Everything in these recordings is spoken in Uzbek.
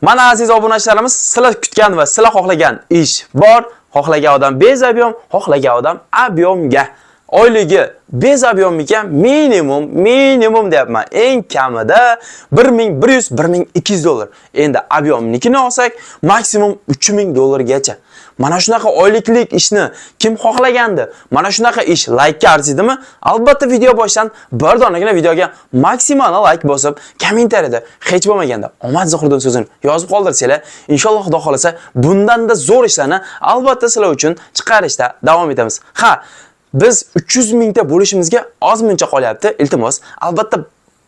Mana aziz obunachilarimiz, sizlar kutgan va sizlar xohlagan ish bor. Xohlagan odam bez ob'yom, xohlagan odam ob'yomga. Oyligi bez ob'yom ekan minimum deyapman. Eng kamida 1100-1200 dollar. Endi ob'yomnikini olsak, maksimum 3000 dollargacha. Mana shunaqa oyliklik ishni kim xohlagandi? Mana shunaqa ish like arziydimi? Albatta video boshidan bir donagina videoga maksimal like bosib, kommentariyada hech bo'lmaganda Omad Zuhriddin so'zini yozib qoldirsanglar, inshaalloh Xudo xolasa bundan-da zo'r ishlarni albatta sizlar uchun chiqarishda davom etamiz. Ha, biz 300 mingta bo'lishimizga ozmuncha qolyapti. Iltimos, albatta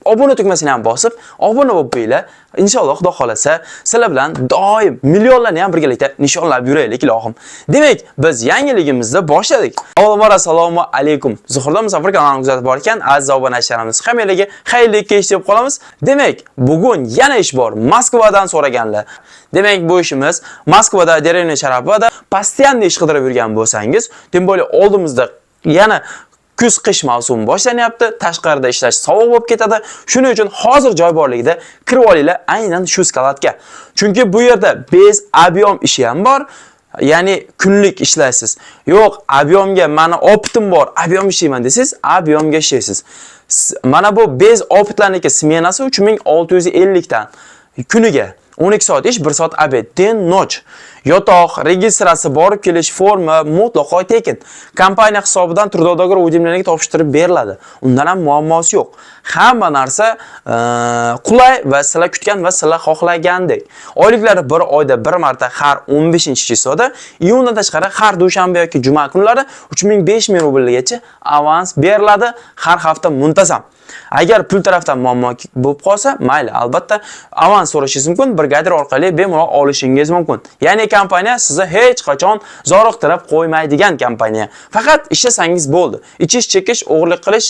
obuna tugmasini ham bosib, obuna bo'lib qo'yinglar. Inshaalloh Xudo xolasa sizlar bilan doim millionlarni ham birgalikda nishonlab yuraylik ilohim. Demak, biz yangiligimizni boshladik. Avvalambor assalomu alaykum. Zuhriddin Musofir kanalini kuzatib borgan aziz obunachilarimiz hammalarga xayrli kech deb qolamiz. Demak, bugun yana ish bor. Moskvadan so'raganlar. Demak, bu ishimiz Moskvada, Derevnya Sharapova postoyanno ish qidirib yurgan bo'lsangiz, tim bo'li oldimizda yana kuz-qish mavsumi boshlanyapti. Tashqarida ishlash sovuq bo'lib ketadi. Shuning uchun hozir joy borligida kirib olinglar aynan shu skladga. Chunki bu yerda bez ob'yom ishi ham bor. Ya'ni kunlik ishlaysiz. Yo'q, ob'yomga mani opitim bor, ob'yom ishlayman desiz, ob'yomga ishlaysiz. Mana bu bez opitlarniki smenasi 3650 dan kuniga 12 soat ish, 1 soat obed, den noch. Yotoq, registratsiya, borib kelish, forma mutlaqo tekin. Kompaniya hisobidan turdo'dagi o'dimlarga topshirib beriladi. Undan ham muammosi yo'q. Hamma narsa qulay va sizlar kutgan va sizlar xohlagandek. Oyliklari bir oyda bir marta har 15-chisiyoda, iyundan tashqari har dushanba yoki juma kunlari 3000-5000 rublgacha avans beriladi har hafta muntazam. Agar pul tarafdan muammo bo'lib qolsa, mayli, albatta avans so'rashingiz mumkin, brigadir orqali bemalol olishingiz mumkin. Ya'ni kompaniya sizni hech qachon zoriqtirib qo'ymaydigan kompaniya. Faqat ishlasangiz bo'ldi. Ichish, chekish, o'g'irlik qilish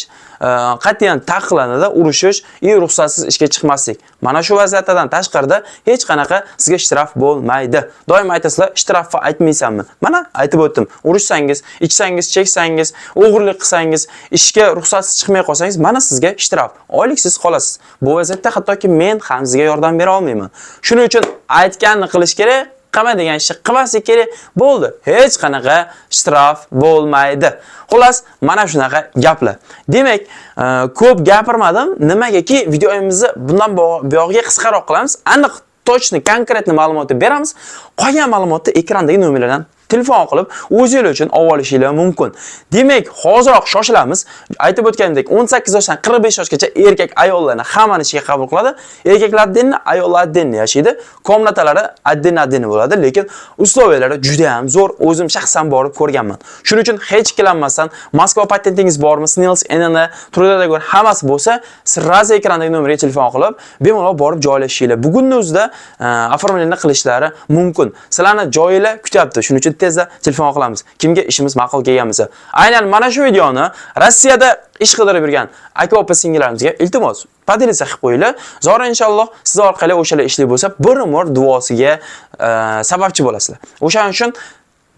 qat'iyan taqiqlanadi, urushish, ruxsatsiz ishga chiqmaslik. Mana shu vaziyatdan tashqarida hech qanaqa sizga shtraf bo'lmaydi. Doim aytasizlar, shtrafni aytmaysanmi? Mana aytib o'tdim. Urushsangiz, ichsangiz, cheksangiz, o'g'irlik qilsangiz, ishga ruxsatsiz chiqmay qolsangiz, mana sizga shtraf. Oyliksiz qolasiz. Bu vaziyatda hattoki men ham sizga yordam bera olmayman. Shuning uchun aytganni qilish kerak. Qilma degan ishni qilmaslik kerak. Bo'ldi. Hech qanaqa shtraf bo'lmaydi. Xullas, mana shunaqa gaplar. Demak, ko'p gapirmadim. Nimagaki videomizni bundan buyog'iga qisqaroq qilamiz. Aniq, точно, konkretni ma'lumotni beramiz. Qolgan ma'lumotni ekrandagi nomerlardan telefon qilib o'zingiz uchun olishingiz mumkin. Demak, hoziroq shoshilamiz. Aytib o'tganimdek, 18 yoshdan 45 yoshgacha erkak ayollarni hammani ishga qabul qiladi. Erkaklar oddiy, ayollar oddiy yashaydi. Komnatalari oddiy bo'ladi, lekin uslovlari juda ham zo'r. O'zim shaxsan borib ko'rganman. Shuning uchun hech ikkilanmasdan, Moskva patentingiz bormi, Snils, NN, Trudadagor hammasi bo'lsa, sirrazi ekrandagi nomerga telefon qilib, bemalol borib joylashinglar. Bugunning o'zida оформление qilishlari mumkin. Sizlarni joyinglar kutyapti. Shuning uchun tezda telefon qilamiz. Kimga ishimiz ma'qul kelganmisa. Aynan mana shu videoni Rossiyada ish qidirib yurgan aka-opa singillarimizga iltimos podelitsiya qilib qo'yinglar. Zora inshaalloh siz orqali o'shalar ishli bo'lsa, bir umr duosiga sababchi bo'lasizlar. O'shaning uchun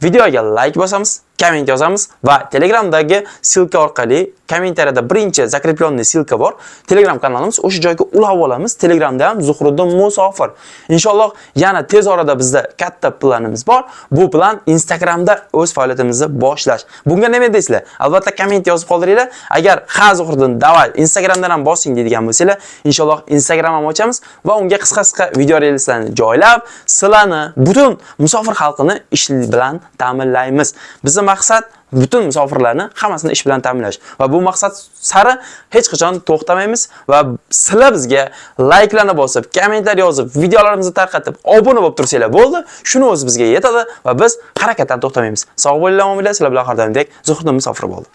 videoga like bosamiz, komment yozamiz va Telegramdagi silka orqali kommentariyada birinchi zakreplonniy silka bor. Telegram kanalimiz, o'sha joyga ulab olamiz. Telegramda ham Zuhriddin Musofir. Inshaalloh yana tez orada bizda katta planimiz bor. Bu plan Instagramda o'z faoliyatimizni boshlash. Bunga nima deysizlar? Albatta komment yozib qoldiringlar. Agar ha Zuhriddin davay Instagramdan ham bosing deydigan bo'lsanglar, inshaalloh Instagram ham ochamiz va unga qisqa video reelslarni joylab, sizlarni butun musofir xalqini ish bilan ta'minlaymiz. Bizning maqsad butun musofirlarni hammasini ish bilan ta'minlash va bu maqsad sari hech qachon to'xtamaymiz va sizlar bizga like'larni bosib, kommentar yozib, videolarimizni tarqatib, obuna bo'lib tursanglar bo'ldi. Shuni o'zi bizga yetadi va biz harakatdan to'xtamaymiz. Sog' bo'linglar, sizlar bilan har doimdek Zuhriddin Musofir bo'ldi.